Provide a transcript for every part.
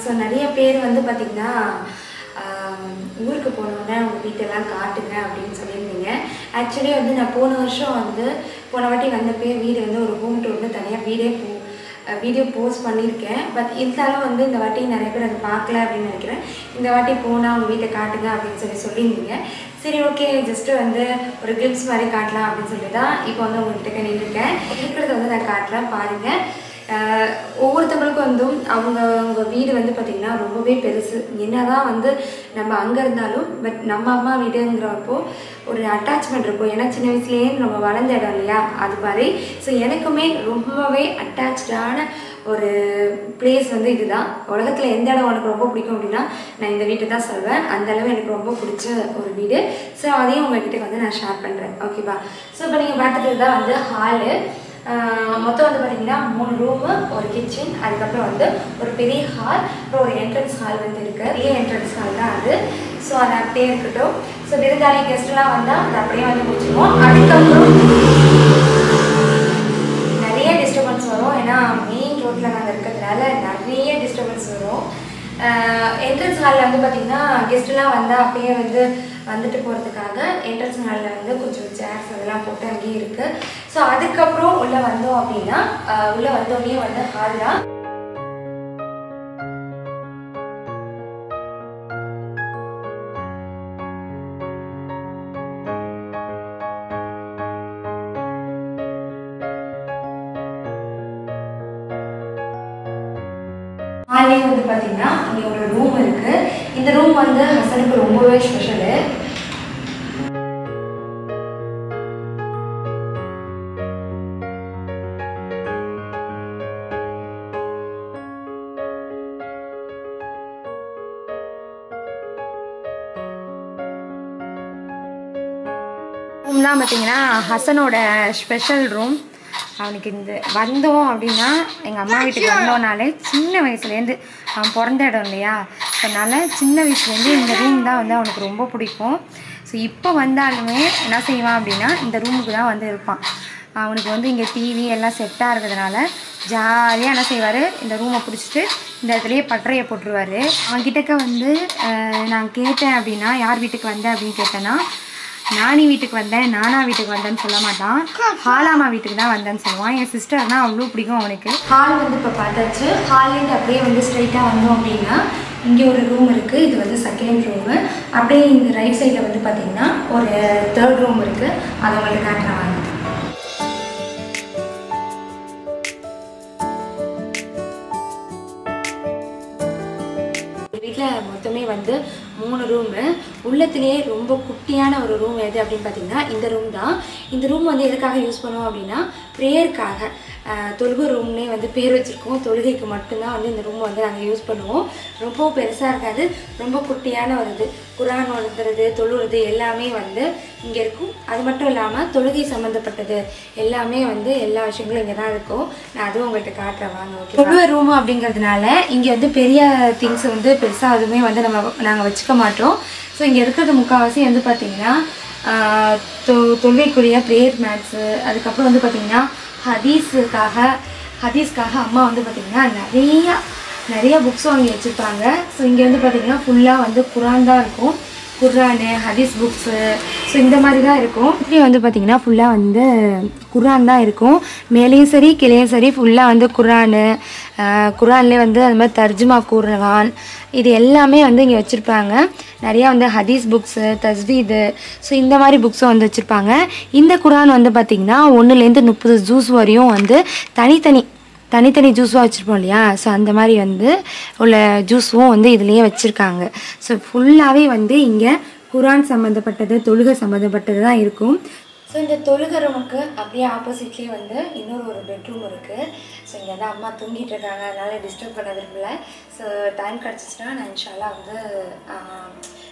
So நிறைய பேர் வந்து பார்த்திங்கன்னா ஊருக்கு போனோன்னே அவங்க வீட்டெல்லாம் காட்டுங்க அப்படின்னு சொல்லியிருந்தீங்க. ஆக்சுவலி வந்து நான் போன வருஷம் வந்து போன வாட்டி வந்தப்போ வீடு வந்து ஒரு ஹோம் டூர் வந்து தனியாக வீடியோ போஸ்ட் பண்ணியிருக்கேன். பட் இருந்தாலும் வந்து இந்த வாட்டி நிறைய பேர் அதை பார்க்கல அப்படின்னு நினைக்கிறேன். இந்த வாட்டி போனால் அவங்க வீட்டை காட்டுங்க அப்படின்னு சொல்லியிருந்தீங்க. சரி ஓகே, ஜஸ்ட்டு வந்து ஒரு கிளிப்ஸ் மாதிரி காட்டலாம் அப்படின்னு சொல்லி தான் இப்போ வந்து உங்கள்கிட்ட நின்றுருக்கேன். இருக்கிறத வந்து நான் காட்டலாம் பாருங்கள். ஒவ்வொருத்தவங்களுக்கும் வந்து அவங்க வீடு வந்து பார்த்திங்கன்னா ரொம்பவே பெருசு. என்னதான் வந்து நம்ம அங்கே இருந்தாலும் பட் நம்ம அம்மா வீடுங்கிறப்போ ஒரு அட்டாச்மெண்ட் இருக்கும். ஏன்னா சின்ன வயசுலேயே நம்ம வளர்ந்த இடம் இல்லையா, அது மாதிரி. ஸோ எனக்குமே ரொம்பவே அட்டாச்சான ஒரு பிளேஸ் வந்து இதுதான். உலகத்தில் எந்த இடம் எனக்கு ரொம்ப பிடிக்கும் அப்படின்னா நான் இந்த வீட்டை தான் சொல்வேன். அந்தளவு எனக்கு ரொம்ப பிடிச்ச ஒரு வீடு. ஸோ அதையும் உங்கள்கிட்ட வந்து நான் ஷேர் பண்ணுறேன். ஓகேவா? ஸோ இப்போ நீங்கள் பார்த்துட்டு தான் வந்து ஹாலு. மொத்தம் வந்து பார்த்திங்கன்னா 3 ரூமு, ஒரு கிச்சன், அதுக்கப்புறம் வந்து ஒரு பெரிய ஹால், அப்புறம் ஒரு என்ட்ரன்ஸ் ஹால் வந்து இருக்குது. பெரிய என்ட்ரன்ஸ் ஹால் தான் அது. ஸோ அது அப்படியே இருக்கட்டும். ஸோ விருந்தாளி கெஸ்ட்லாம் வந்தால் அது அப்படியே வந்து முடிச்சுக்குவோம். அதுக்கப்புறம் நிறைய டிஸ்டர்பன்ஸ் வரும். ஏன்னா மெயின் ரோட்டில் நாங்கள் இருக்கிறதுனால நிறைய டிஸ்டர்பன்ஸ் வரும். என்ட்ரன்ஸ் ஹாலில் வந்து பார்த்திங்கன்னா கெஸ்ட்லாம் வந்தால் அப்படியே வந்துட்டு போகிறதுக்காக என்ட்ரன்ஸ் ஹாலில் வந்து கொஞ்சம் சேர்ஸ் அதெல்லாம் போட்டு அங்கேயே இருக்குது. ஸோ அதுக்கப்புறம் உள்ளே வந்தோம் அப்படின்னா உள்ளே வந்தோடனே வந்து ஹால் தான். ஹாலே வந்து பார்த்திங்கன்னா இங்கே ஒரு ரூம் இருக்குது. இந்த ரூம் வந்து ஹசனுக்கு ரொம்பவே ஸ்பெஷலு. ரூம்லாம் பார்த்திங்கன்னா ஹசனோட ஸ்பெஷல் ரூம். அவனுக்கு இந்த வந்தோம் அப்படின்னா எங்கள் அம்மா வீட்டுக்கு வந்தோம்னாலே சின்ன வயசுலேருந்து அவன் பிறந்த இடம் இல்லையா, அதனால் சின்ன வயசுலேருந்து இந்த ரூம் தான் வந்து அவனுக்கு ரொம்ப பிடிக்கும். ஸோ இப்போ வந்தாலுமே என்ன செய்வான் அப்படின்னா இந்த ரூமுக்கு தான் வந்து இருப்பான். அவனுக்கு வந்து இங்கே டிவி எல்லாம் செட்டாக இருக்கிறதுனால ஜாலியாக என்ன செய்வார், இந்த ரூமை பிடிச்சிட்டு இந்த இடத்துலையே பட்டறையை போட்டுருவார். அவன்கிட்டக்க வந்து நான் கேட்டேன் அப்படின்னா யார் வீட்டுக்கு வந்தேன் அப்படின்னு கேட்டேன்னா நானி வீட்டுக்கு வந்தேன், நானா வீட்டுக்கு வந்தேன்னு சொல்ல மாட்டான். ஹாலாமா வீட்டுக்கு தான் வந்தேன்னு சொல்லுவான். என் சிஸ்டர்னால் அவ்வளோ பிடிக்கும் அவனுக்கு. ஹால் வந்து இப்போ பார்த்தாச்சு. ஹால்லேருந்து அப்படியே வந்து ஸ்ட்ரைட்டாக வந்தோம் அப்படின்னா இங்கே ஒரு ரூம் இருக்குது. இது வந்து செகண்ட் ரூமு. அப்படியே இந்த ரைட் சைடில் வந்து பார்த்திங்கன்னா ஒரு தேர்ட் ரூம் இருக்குது. அதை உங்களுக்கு காட்டுறேன் வாங்க. வீட்டில் மொத்தமே வந்து 3 ரூமு. உள்ளத்துலேயே ரொம்ப குட்டியான ஒரு ரூம் எது அப்படின்னு பார்த்தீங்கன்னா இந்த ரூம் தான். இந்த ரூம் வந்து எதுக்காக யூஸ் பண்ணுவோம் அப்படின்னா ப்ரேயருக்காக. தொழுகை ரூம்னே வந்து பேர் வச்சுருக்கோம். தொழுகைக்கு மட்டும்தான் வந்து இந்த ரூம் வந்து நாங்கள் யூஸ் பண்ணுவோம். ரொம்ப பெருசாக இருக்காது, ரொம்ப குட்டியான ஒரு இது. குரான் ஓதுறது, தொழுகிறது எல்லாமே வந்து இங்கே இருக்கும். அது மட்டும் இல்லாமல் தொழுகை சம்மந்தப்பட்டது எல்லாமே வந்து எல்லா விஷயங்களும் இங்கே தான் இருக்கும். நான் அதுவும் உங்கள்கிட்ட காட்டுறேன் வாங்க. ஓகே, தொழுகை ரூம் அப்படிங்கிறதுனால இங்கே வந்து பெரிய திங்ஸ் வந்து பெருசாக அதுவுமே வந்து நாங்கள் வச்சுக்க மாட்டோம். ஸோ இங்கே இருக்கிறது முக்கால்வாசி வந்து பார்த்திங்கன்னா தொழுகைக்குரிய ப்ரேயர் மேட்ஸு, அதுக்கப்புறம் வந்து பார்த்திங்கன்னா ஹதீஸ்க்காக அம்மா வந்து பார்த்திங்கன்னா நிறைய புக்ஸ் வாங்கி வச்சுருப்பாங்க. ஸோ இங்கே வந்து பார்த்திங்கன்னா ஃபுல்லாக வந்து குரான் தான் இருக்கும். குரானு, ஹதீஸ் புக்ஸு, ஸோ இந்த மாதிரி தான் இருக்கும். இப்படி வந்து பார்த்திங்கன்னா ஃபுல்லாக வந்து குரான் தான் இருக்கும். மேலேயும் சரி கீழேயும் சரி ஃபுல்லாக வந்து குரான்லேயே வந்து அது மாதிரி தர்ஜுமா குர்ஆன் இது எல்லாமே வந்து இங்கே வச்சுருப்பாங்க. நிறையா வந்து ஹதீஸ் புக்ஸு, தஸ்வீது, ஸோ இந்த மாதிரி புக்ஸும் வந்து வச்சுருப்பாங்க. இந்த குரான் வந்து பார்த்திங்கன்னா 1லேருந்து 30 ஜூஸ் வரையும் வந்து தனித்தனி ஜூஸாக வச்சுருப்போம் இல்லையா, ஸோ அந்த மாதிரி வந்து உள்ள ஜூஸும் வந்து இதுலேயே வச்சுருக்காங்க. ஸோ ஃபுல்லாகவே வந்து இங்கே குரான் சம்மந்தப்பட்டது, தொழுகை சம்மந்தப்பட்டது தான் இருக்கும். ஸோ இந்த தொழுகை ரூமுக்கு அப்படியே ஆப்போசிட்லேயே வந்து இன்னொரு பெட்ரூம் இருக்குது. ஸோ இங்கே தான் அம்மா தூங்கிட்டு இருக்காங்க, அதனால் டிஸ்டர்ப் பண்ண விரும்பல. ஸோ டைம் கிடச்சிச்சின்னா நான் இன்ஷால்லா வந்து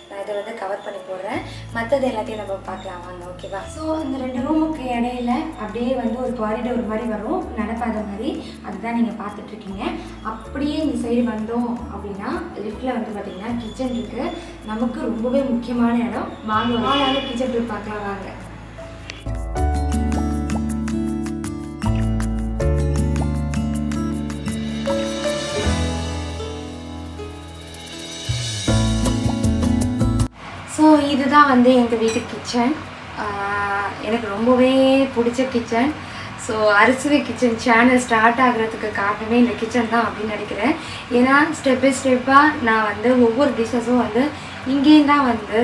நான் இதை வந்து கவர் பண்ணி போடுறேன். மற்றது எல்லாத்தையும் நம்ம பார்க்கலாம் வாங்க. ஓகேவா? ஸோ இந்த 2 ரூமுக்கு இடையில அப்படியே வந்து ஒரு காரிடோர் மாதிரி வரும், நடப்பாத மாதிரி. அதுதான் நீங்கள் பார்த்துட்ருக்கீங்க. அப்படியே இந்த சைடு வந்தோம் அப்படின்னா லிஃப்ட்டில் வந்து பார்த்திங்கன்னா கிச்சன் இருக்குது. நமக்கு ரொம்பவே முக்கியமான இடம். வாங்க கிச்சன் போய் பார்க்கலாம் வாங்க. இதுதான் வந்து எங்கள் வீட்டு கிச்சன். எனக்கு ரொம்பவே பிடிச்ச kitchen. So Arisuvai kitchen channel start ஆகிறதுக்கு காரணமே இந்த கிச்சன் தான் அப்படின்னு நினைக்கிறேன். ஏன்னா ஸ்டெப் பை ஸ்டெப்பாக நான் வந்து ஒவ்வொரு டிஷ்ஷஸும் வந்து இங்கேயும் தான் வந்து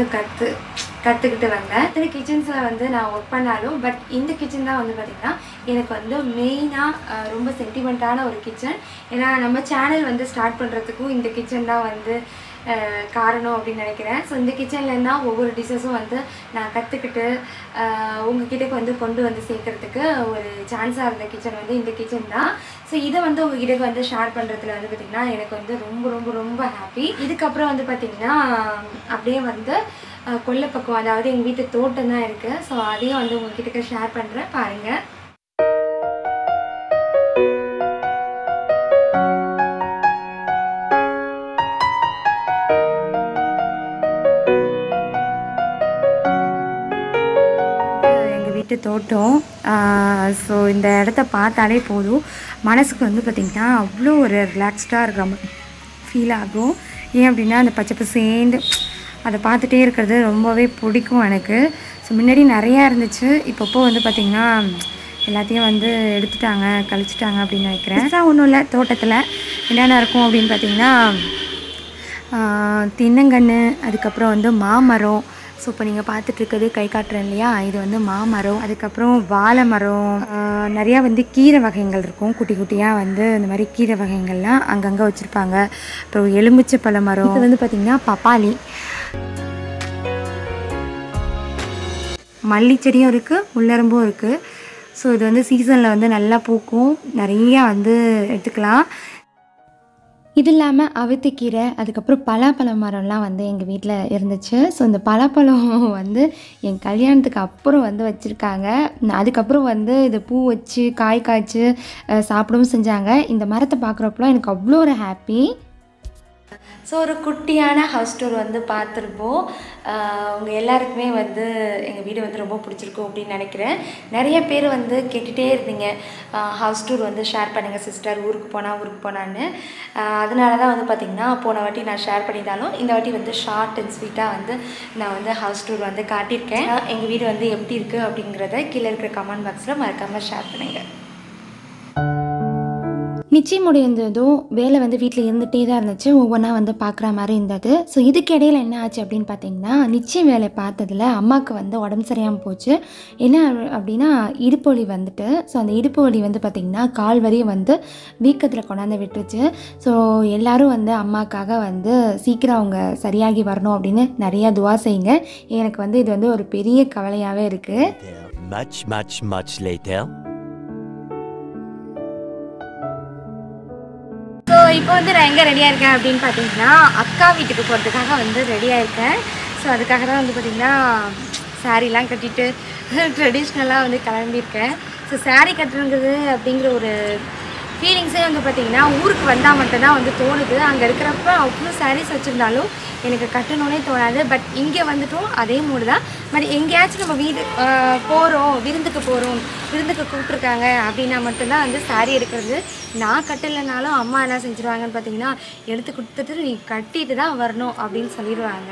கற்றுக்கிட்டு வந்தேன். இந்த கிச்சன்ஸில் வந்து நான் ஒர்க் பண்ணாலும் பட் இந்த கிச்சன் தான் வந்து பார்த்திங்கன்னா எனக்கு வந்து மெயினாக ரொம்ப சென்டிமெண்ட்டான ஒரு கிச்சன். ஏன்னா நம்ம சேனல் வந்து ஸ்டார்ட் பண்ணுறதுக்கும் இந்த கிச்சன் தான் வந்து காரணம் அப்படின்னு நினைக்கிறேன். ஸோ இந்த கிச்சன்லேருந்து தான் ஒவ்வொரு டிஷ்ஷஸும் வந்து நான் கற்றுக்கிட்டு உங்ககிட்ட வந்து கொண்டு வந்து சேர்க்கறதுக்கு ஒரு சான்ஸாக இருந்த கிச்சன் வந்து இந்த கிச்சன் தான். ஸோ இதை வந்து உங்ககிட்ட வந்து ஷேர் பண்ணுறதுல வந்து பார்த்திங்கன்னா எனக்கு வந்து ரொம்ப ரொம்ப ரொம்ப ஹாப்பி. இதுக்கப்புறம் வந்து பார்த்திங்கன்னா அப்படியே வந்து கொல்லை பக்கம், அதாவது எங்கள் வீட்டு தோட்டம் தான் இருக்குது. ஸோ அதையும் வந்து உங்ககிட்ட ஷேர் பண்ணுறேன், பாருங்கள். தோட்டம். ஸோ இந்த இடத்த பார்த்தாலே போதும் மனசுக்கு வந்து பார்த்திங்கன்னா அவ்வளோ ஒரு ரிலாக்ஸ்டாக இருக்கிற மாதிரி ஃபீல் ஆகும். ஏன் அப்படின்னா அந்த பச்சை பசேந்து அதை பார்த்துட்டே இருக்கிறது ரொம்பவே பிடிக்கும் எனக்கு. ஸோ முன்னாடி நிறையா இருந்துச்சு, இப்போப்போ வந்து பார்த்திங்கன்னா எல்லாத்தையும் வந்து எடுத்துட்டாங்க, கழிச்சிட்டாங்க அப்படின்னு நினைக்கிறேன். ஒன்றும் இல்லை, தோட்டத்தில் என்னென்ன இருக்கும் அப்படின்னு பார்த்திங்கன்னா தென்னங்கன்று, அதுக்கப்புறம் வந்து மாமரம். ஸோ இப்போ நீங்கள் பார்த்துட்ருக்கிறது கை காட்டுறேன் இல்லையா, இது வந்து மாமரம். அதுக்கப்புறம் வாழை மரம், நிறையா வந்து கீரை வகைகள் இருக்கும். குட்டி குட்டியாக வந்து இந்த மாதிரி கீரை வகைகள்லாம் அங்கங்கே வச்சுருப்பாங்க. அப்புறம் எலுமிச்சை பழ மரம், இது வந்து பார்த்திங்கன்னா பப்பாளி. மல்லிச்செடியும் இருக்குது, முள்ளரும்பும் இருக்குது. ஸோ இது வந்து சீசனில் வந்து நல்லா பூக்கும், நிறையா வந்து எடுத்துக்கலாம். இது இல்லாமல் அவித்துக்கீரை, அதுக்கப்புறம் பலாப்பழ மரம்லாம் வந்து எங்கள் வீட்டில் இருந்துச்சு. ஸோ இந்த பலாப்பழம் வந்து என் கல்யாணத்துக்கு அப்புறம் வந்து வச்சுருக்காங்க. அதுக்கப்புறம் வந்து இது பூ வச்சு காய் காய்ச்சி சாப்பிடவும் செஞ்சாங்க. இந்த மரத்தை பார்க்குறப்பலாம் எனக்கு அவ்வளோ ஒரு ஹாப்பி. ஸோ ஒரு குட்டியான ஹவுஸ் டூர் வந்து பார்த்துருப்போம். உங்கள் எல்லாருக்குமே வந்து எங்கள் வீடு வந்து ரொம்ப பிடிச்சிருக்கும் அப்படின்னு நினைக்கிறேன். நிறைய பேர் வந்து கேட்டுகிட்டே இருந்தீங்க, ஹவுஸ் டூர் வந்து ஷேர் பண்ணுங்கள் சிஸ்டர், ஊருக்கு போனான்னு. அதனால தான் வந்து பார்த்திங்கன்னா போன வாட்டி நான் ஷேர் பண்ணியிருந்தாலும் இந்த வாட்டி வந்து ஷார்ட் அண்ட் ஸ்வீட்டாக வந்து நான் வந்து ஹவுஸ் டூர் வந்து காட்டியிருக்கேன். எங்கள் வீடு வந்து எப்படி இருக்குது அப்படிங்கிறத கீழே இருக்கிற கமெண்ட் பாக்ஸில் மறக்காமல் ஷேர் பண்ணுங்கள். நிச்சயம் முடிந்ததும் வேலை வந்து வீட்டில் இருந்துகிட்டே தான் இருந்துச்சு, ஒவ்வொன்றா வந்து பார்க்குற மாதிரி இருந்தது. ஸோ இதுக்கு இடையில் என்ன ஆச்சு அப்படின்னு பார்த்தீங்கன்னா, நிச்சயம் வேலை பார்த்ததில் அம்மாவுக்கு வந்து உடம்பு சரியாமல் போச்சு. என்ன அப்படின்னா இடுப்பு வலி வந்துட்டு. ஸோ அந்த இடுப்பு வலி வந்து பார்த்திங்கன்னா கால் வரையும் வந்து வீக்கத்தில் கொண்டாந்து விட்டுருச்சு. ஸோ எல்லோரும் வந்து அம்மாவுக்காக வந்து சீக்கிரம் அவங்க சரியாகி வரணும் அப்படின்னு நிறையா துவா செய்யுங்க. எனக்கு வந்து இது வந்து ஒரு பெரிய கவலையாகவே இருக்குது. ஸோ இப்போ வந்து நான் எங்கே ரெடியாக இருக்கேன் அப்படின்னு பார்த்தீங்கன்னா அக்கா வீட்டுக்கு போகிறதுக்காக வந்து ரெடியாக இருக்கேன். ஸோ அதுக்காக தான் வந்து பார்த்திங்கன்னா சாரீலாம் கட்டிட்டு ட்ரெடிஷ்னலாக வந்து கிளம்பியிருக்கேன். ஸோ சாரீ கட்டுறது அப்படிங்கிற ஒரு ஃபீலிங்ஸே வந்து பார்த்திங்கன்னா ஊருக்கு வந்தால் மட்டும்தான் வந்து தோணுது. அங்கே இருக்கிறப்ப அவ்வளோ சாரீஸ் வச்சுருந்தாலும் எனக்கு கட்டணுன்னே தோணாது. பட் இங்கே வந்துட்டும் அதே மூடு தான். பட் எங்கேயாச்சும் நம்ம விருந்துக்கு கூப்பிட்ருக்காங்க அப்படின்னா மட்டும்தான் வந்து சாரீ எடுக்கிறது. நான் கட்டலைனாலும் அம்மா என்ன செஞ்சுருவாங்கன்னு பார்த்தீங்கன்னா, எடுத்து கொடுத்துட்டு நீ கட்டிட்டு தான் வரணும் அப்படின்னு சொல்லிடுவாங்க.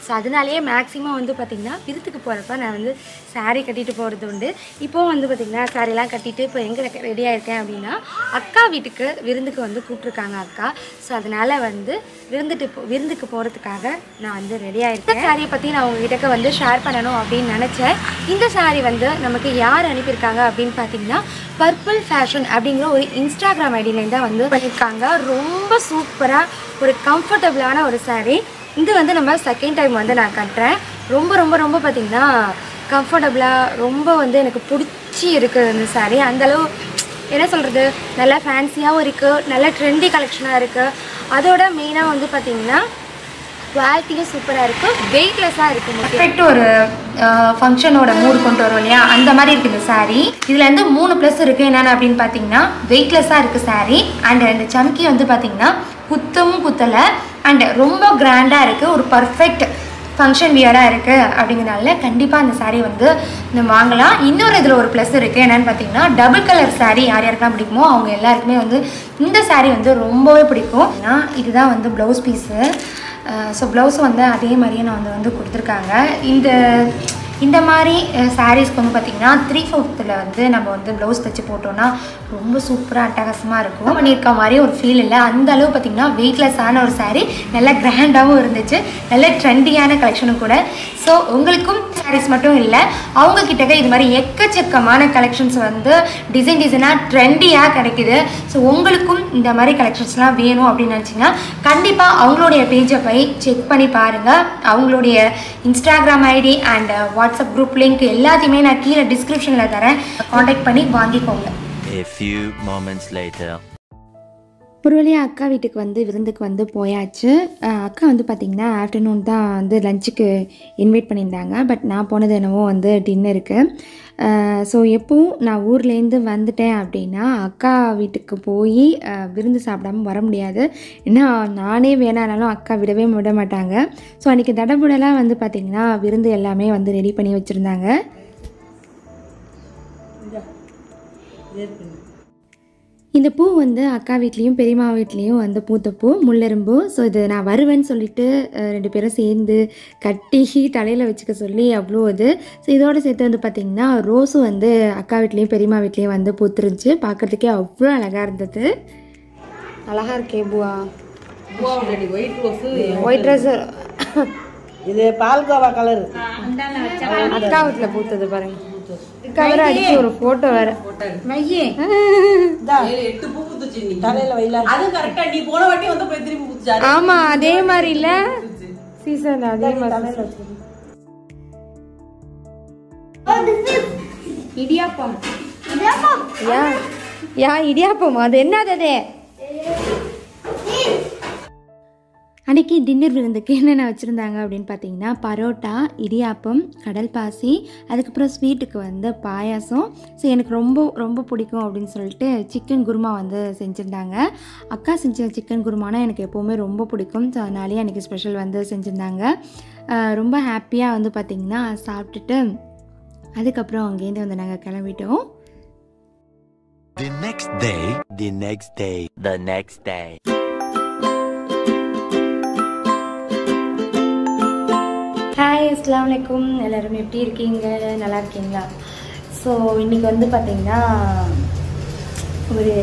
ஸோ அதனாலேயே மேக்ஸிமம் வந்து பார்த்திங்கன்னா விருந்துக்கு போகிறப்ப நான் வந்து சாரீ கட்டிட்டு போகிறது உண்டு. இப்போது வந்து பார்த்திங்கன்னா சாரீலாம் கட்டிட்டு இப்போ எங்கே ரெடியாக இருக்கேன் அப்படின்னா அக்கா வீட்டுக்கு விருந்துக்கு வந்து கூப்பிட்ருக்காங்க அக்கா. ஸோ அதனால் வந்து விருந்துக்கு போகிறதுக்காக நான் வந்து ரெடியாக இருக்கேன். சாரியை பற்றி நான் உங்ககிட்ட வந்து ஷேர் பண்ணணும் அப்படின்னு நினச்சேன். இந்த சாரீ வந்து நமக்கு யார் அனுப்பியிருக்காங்க அப்படின்னு பார்த்தீங்கன்னா பர்பிள் ஃபேஷன் அப்படிங்கிற ஒரு இன்ஸ்டாகிராம் ஐடியிலேருந்து தான் வந்து பண்ணியிருக்காங்க. ரொம்ப சூப்பராக ஒரு கம்ஃபர்டபுளான ஒரு சாரீ. இது வந்து நம்ம செகண்ட் டைம் வந்து நான் கட்டுறேன். ரொம்ப ரொம்ப ரொம்ப பார்த்திங்கன்னா கம்ஃபர்டபுளாக ரொம்ப வந்து எனக்கு பிடிச்சி இருக்குது இந்த சாரீ. அந்தளவு என்ன சொல்கிறது, நல்லா ஃபேன்சியாகவும் இருக்குது, நல்ல ட்ரெண்டி கலெக்ஷனாக இருக்குது. அதோட மெயினாக வந்து பார்த்திங்கன்னா குவாலிட்டியும் சூப்பராக இருக்குது, வெயிட்லெஸ்ஸாக இருக்குது. பர்ஃபெக்ட் ஒரு ஃபங்க்ஷனோட மூடு கொண்டு வரும் இல்லையா, அந்த மாதிரி இருக்குது இந்த சாரீ. இதில் வந்து 3 ப்ளஸ் இருக்குது. என்னென்ன அப்படின்னு பார்த்தீங்கன்னா வெயிட்லெஸ்ஸாக இருக்குது சாரீ. அண்ட் இந்த சம்கி வந்து பார்த்திங்கன்னா குத்தவும் குத்தலை அண்ட் ரொம்ப கிராண்டாக இருக்குது. ஒரு பர்ஃபெக்ட் ஃபங்க்ஷன் வியராக இருக்குது அப்படிங்கிறனால கண்டிப்பாக அந்த சாரீ வந்து நம்ம வாங்கலாம். இன்னொரு இதில் ஒரு ப்ளஸ் இருக்குது, என்னென்னு பார்த்தீங்கன்னா டபுள் கலர் சாரீ யார் யாருக்கெல்லாம் பிடிக்குமோ அவங்க எல்லாருக்குமே வந்து இந்த சாரீ வந்து ரொம்பவே பிடிக்கும். ஏன்னா இதுதான் வந்து ப்ளவுஸ் பீஸு. ஸோ ப்ளவுஸும் வந்து அதே மாதிரியே நான் வந்து கொடுத்துருக்காங்க. இந்த மாதிரி சாரீஸ்க்கு வந்து பார்த்திங்கன்னா 3/4 வந்து நம்ம வந்து ப்ளவுஸ் தைச்சி போட்டோன்னா ரொம்ப சூப்பராக அட்டகாசமாக இருக்கும். பண்ணியிருக்க மாதிரி ஒரு ஃபீல் இல்லை. அந்த அளவு பார்த்திங்கன்னா வெயிட்லெஸ்ஸான ஒரு சாரீ, நல்லா கிராண்டாகவும் இருந்துச்சு, நல்ல ட்ரெண்டியான கலெக்ஷனும் கூட. ஸோ உங்களுக்கும் சாரீஸ் மட்டும் இல்லை, அவங்கக்கிட்ட இது மாதிரி எக்கச்சக்கமான கலெக்ஷன்ஸ் வந்து டிசைனாக ட்ரெண்டியாக கிடைக்குது. ஸோ உங்களுக்கும் இந்த மாதிரி கலெக்ஷன்ஸ்லாம் வேணும் அப்படின்னு நினச்சிங்கன்னா கண்டிப்பாக அவங்களுடைய பேஜை போய் செக் பண்ணி பாருங்கள். அவங்களுடைய Instagram ID and WhatsApp group link எல்லாத்தையுமே நான் கீழே டிஸ்கிரிப்ஷனில் தரேன், காண்டாக்ட் பண்ணி வாங்கிக்கோங்க. A few moments later. ஒரு வழியாக அக்கா வீட்டுக்கு வந்து விருந்துக்கு வந்து போயாச்சு. அக்கா வந்து பார்த்திங்கன்னா ஆஃப்டர்நூன் தான் வந்து லஞ்சுக்கு இன்வைட் பண்ணியிருந்தாங்க. பட் நான் போனது என்னவோ வந்து டின்னருக்கு. ஸோ எப்பவும் நான் ஊர்லேருந்து வந்துட்டேன் அப்படின்னா அக்கா வீட்டுக்கு போய் விருந்து சாப்பிடாமல் வர முடியாது. ஏன்னா நானே வேணானாலும் அக்கா விட மாட்டாங்க. ஸோ அன்றைக்கி தடபுடலாக வந்து பார்த்திங்கன்னா விருந்து எல்லாமே வந்து ரெடி பண்ணி வச்சுருந்தாங்க. இந்த பூ வந்து அக்கா வீட்லேயும் பெரியம்மா வீட்லேயும் வந்து பூத்த பூ, முள்ளெரும்பு. ஸோ இது நான் வருவேன்னு சொல்லிவிட்டு 2 பேரும் சேர்ந்து கட்டி தலையில் வச்சுக்க சொல்லி அவ்வளோ இது. ஸோ இதோடு சேர்த்து வந்து பார்த்திங்கன்னா ரோஸும் வந்து அக்கா வீட்லேயும் பெரியம்மா வீட்லேயும் வந்து பூத்துருந்துச்சு. பார்க்குறதுக்கே அவ்வளோ அழகாக இருந்தது. அழகாக இருக்கே பூவா. ஒயிட் ரோஸு இது பால்கோவா கலர் அக்கா வீட்டில் பூத்தது பாருங்க. கவரை அடிச்சு ஒரு போட்டோ வேற ஆமா அதே மாதிரி இல்ல சீசன் அதே மாதிரி. இடியாப்பம் இடியாப்பம் அது என்னது? அன்றைக்கி டின்னர் விருந்துக்கு என்னென்ன வச்சுருந்தாங்க அப்படின்னு பார்த்தீங்கன்னா பரோட்டா, இடியாப்பம், கடல் பாசி, அதுக்கப்புறம் ஸ்வீட்டுக்கு வந்து பாயாசம். ஸோ எனக்கு ரொம்ப ரொம்ப பிடிக்கும் அப்படின்னு சொல்லிட்டு சிக்கன் குருமா வந்து செஞ்சுருந்தாங்க. அக்கா செஞ்ச சிக்கன் குருமானா எனக்கு எப்போவுமே ரொம்ப பிடிக்கும். ஸோ அதனாலேயே அன்றைக்கி ஸ்பெஷல் வந்து செஞ்சுருந்தாங்க. ரொம்ப ஹாப்பியாக வந்து பார்த்திங்கன்னா சாப்பிட்டுட்டு அதுக்கப்புறம் அங்கேருந்து வந்து நாங்கள் கிளம்பிட்டோம். The next day. ஹாய், அஸ்ஸலாமு அலைக்கும். எல்லோரும் எப்படி இருக்கீங்க? நல்லா இருக்கீங்களா? ஸோ இன்றைக்கி வந்து பார்த்திங்கன்னா ஒரு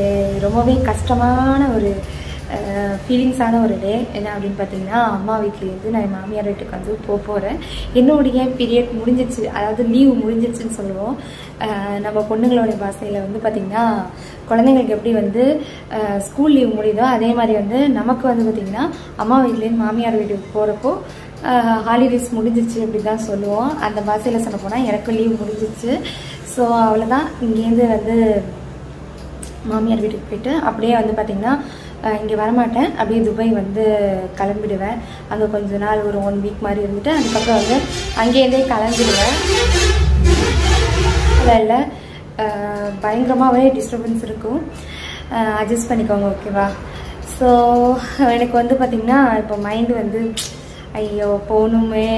ரொம்பவே கஷ்டமான ஒரு ஃபீலிங்ஸான ஒரு டே. என்ன அப்படின்னு பார்த்தீங்கன்னா அம்மா வீட்லேருந்து நான் என் மாமியார் வீட்டுக்கு வந்து போகிறேன். என்னுடைய பீரியட் முடிஞ்சிச்சு, அதாவது லீவு முடிஞ்சிச்சுன்னு சொல்லுவோம் நம்ம பொண்ணுங்களோடைய பாஷையில். வந்து பார்த்திங்கன்னா குழந்தைங்களுக்கு எப்படி வந்து ஸ்கூல் லீவ் முடியுதோ அதே மாதிரி வந்து நமக்கு வந்து பார்த்திங்கன்னா அம்மா வீட்லேருந்து மாமியார் வீட்டுக்கு போகிறப்போ ஹாலிடேஸ் முடிஞ்சிச்சு அப்படி தான் சொல்லுவோம். அந்த பாஷையில் சொல்ல போனால் எனக்கும் லீவ் முடிஞ்சிச்சு. ஸோ அவ்வளோதான், இங்கேருந்து வந்து மாமியார் வீட்டுக்கு போயிட்டு அப்படியே வந்து பார்த்திங்கன்னா இங்கே வரமாட்டேன், அப்படியே துபாய் வந்து கிளம்பிடுவேன். அங்கே கொஞ்ச நாள் ஒரு 1 வீக் மாதிரி இருந்துட்டு அதுக்கப்புறம் வந்து அங்கேருந்தே கிளம்பிடுவேன். அதில் பயங்கரமாகவே டிஸ்டர்பன்ஸ் இருக்கும், அட்ஜஸ்ட் பண்ணிக்கோங்க, ஓகேவா? ஸோ எனக்கு வந்து பார்த்திங்கன்னா இப்போ மைண்டு வந்து ஐயோ போகணுமே,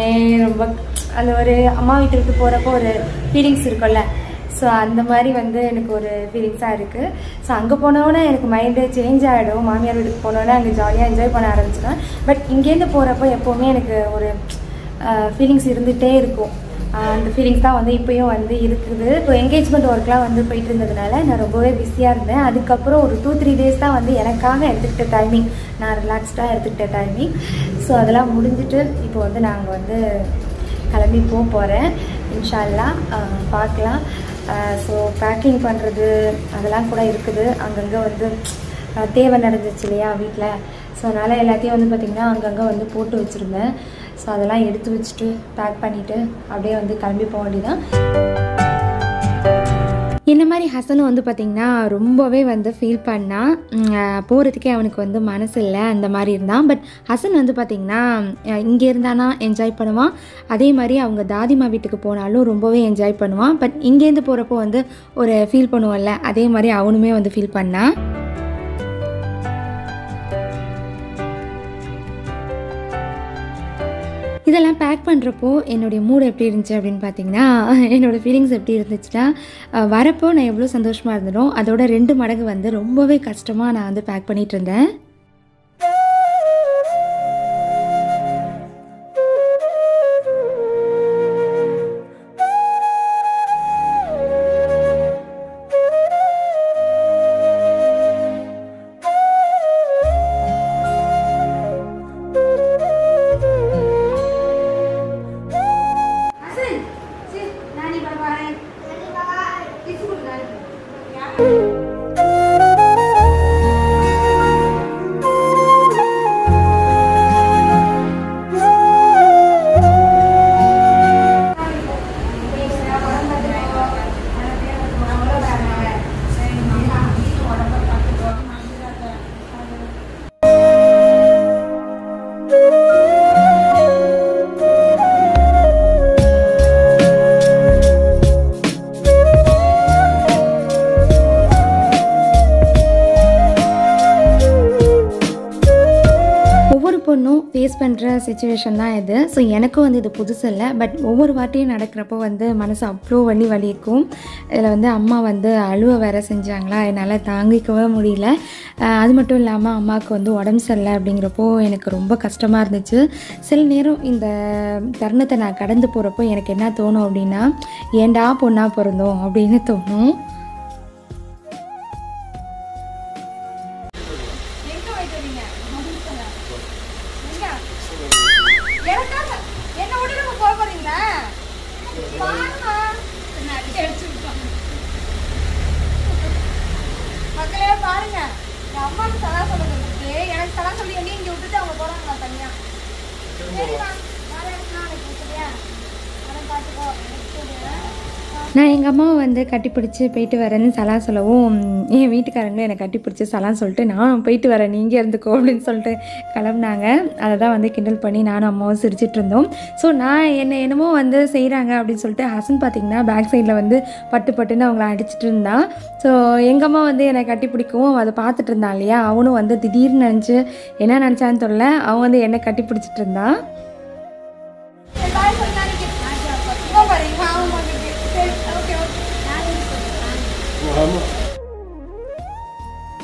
ரொம்ப அந்த ஒரு அம்மா வீட்டு விட்டு போகிறப்போ ஒரு ஃபீலிங்ஸ் இருக்கும்ல. ஸோ அந்த மாதிரி வந்து எனக்கு ஒரு ஃபீலிங்ஸாக இருக்குது. ஸோ அங்கே போனோன்னே எனக்கு மைண்டு சேஞ்ச் ஆகிடும். மாமியார் வீட்டுக்கு போனோன்னே அங்கே ஜாலியாக என்ஜாய் பண்ண ஆரம்பிச்சிடுவேன். பட் இங்கேருந்து போகிறப்போ எப்போவுமே எனக்கு ஒரு ஃபீலிங்ஸ் இருந்துகிட்டே இருக்கும். அந்த ஃபீலிங்ஸ் தான் வந்து இப்போயும் வந்து இருக்குது. இப்போ என்கேஜ்மெண்ட் ஒர்க்லாம் வந்து போயிட்டு இருந்ததுனால நான் ரொம்பவே பிஸியாக இருந்தேன். அதுக்கப்புறம் ஒரு 2-3 டேஸ் தான் வந்து எனக்காக எடுத்துக்கிட்ட டைமிங், நான் ரிலாக்ஸ்டாக எடுத்துக்கிட்ட டைமிங். ஸோ அதெல்லாம் முடிஞ்சுட்டு இப்போ வந்து நாங்கள் வந்து கிளம்பி போகிறேன். இன்ஷா அல்லாஹ் பார்க்கலாம். ஸோ பேக்கிங் பண்ணுறது அதெல்லாம் கூட இருக்குது. அங்கங்கே வந்து தேவை நடந்துச்சு இல்லையா வீட்டில். ஸோ அதனால் எல்லாத்தையும் வந்து பார்த்திங்கன்னா அங்கங்கே வந்து போட்டு வச்சுருந்தேன். ஸோ அதெல்லாம் எடுத்து வச்சுட்டு பேக் பண்ணிவிட்டு அப்படியே வந்து கிளம்பி போக வேண்டியதான். இந்த மாதிரி ஹசனும் வந்து பார்த்திங்கன்னா ரொம்பவே வந்து ஃபீல் பண்ணால் போகிறதுக்கே அவனுக்கு வந்து மனசு இல்லை, அந்த மாதிரி இருந்தான். பட் ஹசன் வந்து பார்த்திங்கன்னா இங்கே இருந்தானா என்ஜாய் பண்ணுவான், அதே மாதிரி அவங்க தாதிமா வீட்டுக்கு போனாலும் ரொம்பவே என்ஜாய் பண்ணுவான். பட் இங்கேருந்து போகிறப்போ வந்து ஒரு ஃபீல் பண்ணுவோம்ல, அதே மாதிரி அவனுமே வந்து ஃபீல் பண்ணான். இதெல்லாம் பேக் பண்ணுறப்போ என்னுடைய மூடு எப்படி இருந்துச்சு அப்படின்னு பார்த்தீங்கன்னா, என்னோடய ஃபீலிங்ஸ் எப்படி இருந்துச்சுன்னா, வரப்போ நான் எவ்வளோ சந்தோஷமாக இருந்தனோ அதோட 2 மடங்கு வந்து ரொம்பவே கஷ்டமாக நான் வந்து பேக் பண்ணிகிட்டு இருந்தேன். பொண்ணும் ஃபேஸ் பண்ணுற சிச்சுவேஷன் தான் இது. ஸோ எனக்கும் வந்து இது புதுசு இல்லை. பட் ஒவ்வொரு வாட்டியும் நடக்கிறப்போ வந்து மனசு அவ்வளோ வலிக்கும். இதில் வந்து அம்மா வந்து அழுவ வேற செஞ்சாங்களா, என்னால் தாங்கிக்கவே முடியல. அது மட்டும் இல்லாமல் அம்மாவுக்கு வந்து உடம்பு சரியில்லை அப்படிங்கிறப்போ எனக்கு ரொம்ப கஷ்டமாக இருந்துச்சு. சில நேரம் இந்த தருணத்தை நான் கடந்து போகிறப்போ எனக்கு என்ன தோணும் அப்படின்னா, ஏண்டா பொண்ணா பிறந்தோம் அப்படின்னு தோணும். மக்களே பாருங்க, அம்மாவுக்கு சலா சொல்லுங்க, எனக்கு சலா சொல்லி இங்கே விட்டுட்டு அவங்க போறாங்களா தனியா. சரிம்மா, சரியா பார்த்துக்கோ. நான் எங்கள் அம்மாவை வந்து கட்டிப்பிடிச்சி போயிட்டு வரேன்னு சலாம் சொல்லவும், என் வீட்டுக்காரங்களும் என்னை கட்டிப்பிடிச்சி சலாம் சொல்லிட்டு நான் போயிட்டு வரேன் நீங்கள் இருந்துக்கோ அப்படின்னு சொல்லிட்டு கிளம்புனாங்க. அதை தான் வந்து கிண்டல் பண்ணி நானும் அம்மாவும் சிரிச்சிட்டு இருந்தோம். ஸோ நான் என்னமோ வந்து செய்கிறாங்க அப்படின்னு சொல்லிட்டு ஹசன் பார்த்திங்கன்னா பேக் சைடில் வந்து பட்டுன்னு அவங்கள அடிச்சிட்டு இருந்தான். ஸோ எங்கள் அம்மா வந்து என்னை கட்டி பிடிக்கவும் அதை பார்த்துட்டு இருந்தான் இல்லையா, அவனும் வந்து திடீர்னு நினச்சி என்ன நினச்சான்னு தெரியல, அவன் வந்து என்னை கட்டி பிடிச்சிட்டு இருந்தான்.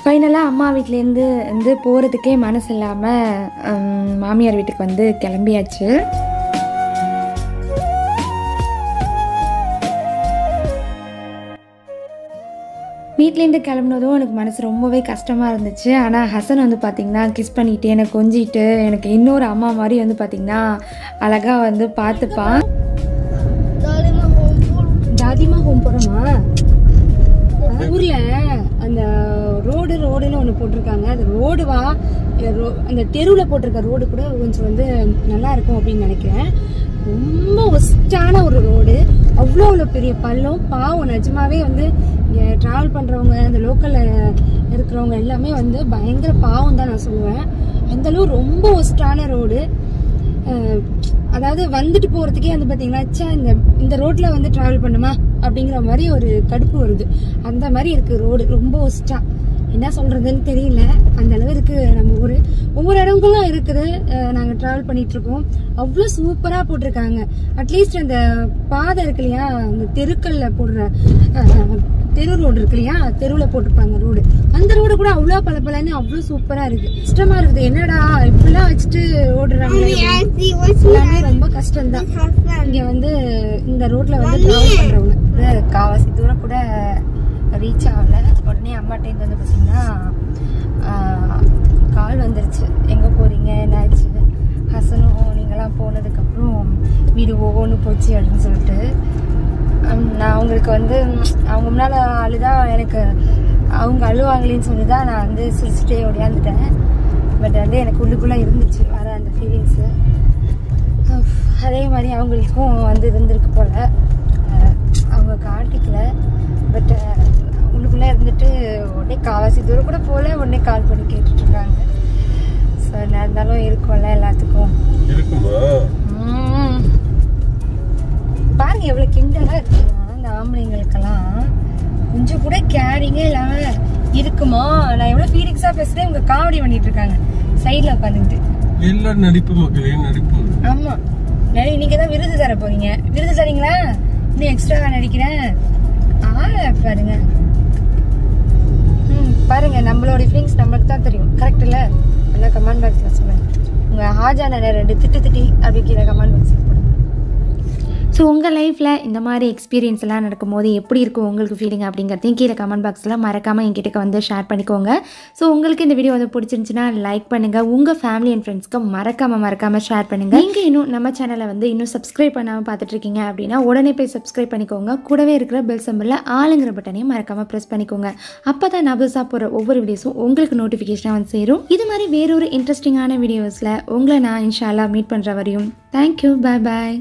ஃபைனலாக அம்மா வீட்டிலேருந்து வந்து போகிறதுக்கே மனசு இல்லாமல் மாமியார் வீட்டுக்கு வந்து கிளம்பியாச்சு. வீட்லேருந்து கிளம்புனதும் எனக்கு மனசு ரொம்பவே கஷ்டமாக இருந்துச்சு. ஆனால் ஹசன் வந்து பார்த்திங்கன்னா கிஸ் பண்ணிவிட்டு எனக்கு கொஞ்சிட்டு எனக்கு இன்னொரு அம்மா மாதிரி வந்து பார்த்திங்கன்னா அழகாக வந்து பார்த்துப்பான். தாதிமா ஹோம் போகிறோமா? ஊரில் அந்த ரோடுன்னு ஒன்று போட்டிருக்காங்க. அது ரோடுவா அந்த தெருவில் போட்டிருக்க ரோடு கூட கொஞ்சம் வந்து நல்லா இருக்கும் அப்படின்னு நினைக்கிறேன். ரொம்ப ஒஸ்டான ஒரு ரோடு, அவ்வளோ பெரிய பள்ளம். பாவம், நிஜமாவே வந்து இங்கே ட்ராவல் பண்ணுறவங்க அந்த லோக்கலில் இருக்கிறவங்க எல்லாமே வந்து பயங்கர பாவம் தான் நான் சொல்லுவேன். அந்தளவு ரொம்ப ஒஸ்டான ரோடு. அதாவது வந்துட்டு போகிறதுக்கே வந்து பார்த்தீங்கன்னா இந்த ரோட்டில் வந்து ட்ராவல் பண்ணுமா அப்படிங்கிற மாதிரி ஒரு கடுப்பு வருது. அந்த மாதிரி இருக்குது ரோடு, ரொம்ப ஒஸ்டா. என்ன சொல்கிறதுன்னு தெரியல, அந்த அளவு இருக்குது நம்ம ஊர். ஒவ்வொரு இடங்களும் இருக்குது. நாங்கள் ட்ராவல் பண்ணிகிட்ருக்கோம். அவ்வளோ சூப்பராக போட்டிருக்காங்க. அட்லீஸ்ட் அந்த பாதை இருக்கு இல்லையா, அந்த தெருக்களில் போடுற தெரு ரோடு இருக்கு இல்லையா, தெருவில் போட்டிருப்பாங்க ரோடு, அந்த ரோடு கூட அவ்வளோ பளபளன்னு அவ்வளோ சூப்பராக இருக்குது. கஷ்டமாக இருக்குது, என்னடா இப்படிலாம் வச்சுட்டு ஓடுறாங்க, எல்லாமே ரொம்ப கஷ்டம்தான். இங்கே வந்து இந்த ரோட்டில் வந்து ட்ராவல் பண்ணுறவங்க காவாசி தூரம் கூட ரீச் ஆகலை. உடனே அம்மாட்டேந்து வந்து பார்த்தீங்கன்னா கால் வந்துருச்சு, எங்கே போகிறீங்க என்னாச்சு. ஹசனும் நீங்களாம் போனதுக்கப்புறம் வீடு ஒவ்வொன்று போச்சு அப்படின்னு சொல்லிட்டு நான் அவங்களுக்கு வந்து அவங்க முன்னால் அழுதா எனக்கு அவங்க அழுவாங்களேன்னு சொல்லி தான் நான் வந்து சிரிச்சுட்டே ஓடியாந்துட்டேன். பட் வந்து எனக்கு உள்ளுக்குள்ளே இருந்துச்சு வர அந்த ஃபீலிங்ஸு. அதே மாதிரி அவங்களுக்கும் வந்து இருந்திருக்கு போல், அவங்க காட்டிக்கல. பட் உள்ளுக்குள்ளே இருந்துட்டு உடனே காவாசி தூரம் கூட போல உடனே கால் பண்ணி கேட்டுட்ருக்காங்க. ஸோ என்ன இருந்தாலும் இருக்கும்ல எல்லாத்துக்கும். பாருங்க எவ்வளோ கிண்டலாக இருக்குன்னா இந்த ஆம்பளைங்களுக்கெல்லாம் கொஞ்சம் கூட கேரிங்கே இல்லாமல் இருக்குமா. நான் எவ்வளோ ஃபீலிங்ஸாக பேசுகிறேன், இவங்க காமெடி பண்ணிட்டு இருக்காங்க சைடில் உட்காந்துட்டு. எல்லாம் நடிப்பு மக்களே, நடிப்பு. ஆமாம், நீங்க தான் விருது தர போறீங்க. விருது தரீங்களா? இன்னும் எக்ஸ்ட்ரா நடிக்கிறேன். பாருங்க. பாருங்க, நம்மளோட ஃபீலிங்ஸ் நம்மளுக்கு தான் தெரியும். கரெக்ட் இல்ல? நல்லா கமெண்ட் பாக்ஸ்ல சொல்லுங்க. உங்க ஹாஜான 2 திட்டி அப்படி கீழே கமெண்ட் பாக்ஸ்ல போடுங்க. ஸோ உங்கள் லைஃப்பில் இந்த மாதிரி எக்ஸ்பீரியன்ஸ் எல்லாம் நடக்கும்போது எப்படி இருக்கும் உங்களுக்கு ஃபீலிங் அப்படிங்கிறதையும் கீழே கமெண்ட் பாக்ஸில் மறக்காமல் என்கிட்ட வந்து ஷேர் பண்ணிக்கோங்க. ஸோ உங்களுக்கு இந்த வீடியோ வந்து பிடிச்சிருந்துச்சுன்னா லைக் பண்ணுங்கள். உங்கள் ஃபேமிலி அண்ட் ஃப்ரெண்ட்ஸ்க்கு மறக்காமல் ஷேர் பண்ணுங்கள். நீங்கள் இன்னும் நம்ம சேனலை வந்து இன்னும் சப்ஸ்கிரைப் பண்ணாமல் பார்த்துட்ருக்கீங்க அப்படின்னா உடனே போய் சப்ஸ்கிரைப் பண்ணிக்கோங்க. கூடவே இருக்கிற பெல் சிம்பலில் ஆளுங்கிற பட்டனையும் மறக்காமல் ப்ரெஸ் பண்ணிக்கோங்க. அப்போ தான் நான் புதுசாக போகிற ஒவ்வொரு வீடியோஸும் உங்களுக்கு நோட்டிஃபிகேஷனாக வந்து சேரும். இது மாதிரி வேறொரு இன்ட்ரெஸ்டிங்கான வீடியோஸில் உங்களை நான் இன்ஷா அல்லாஹ் மீட் பண்ணுற வரையும் தேங்க்யூ. பாய்.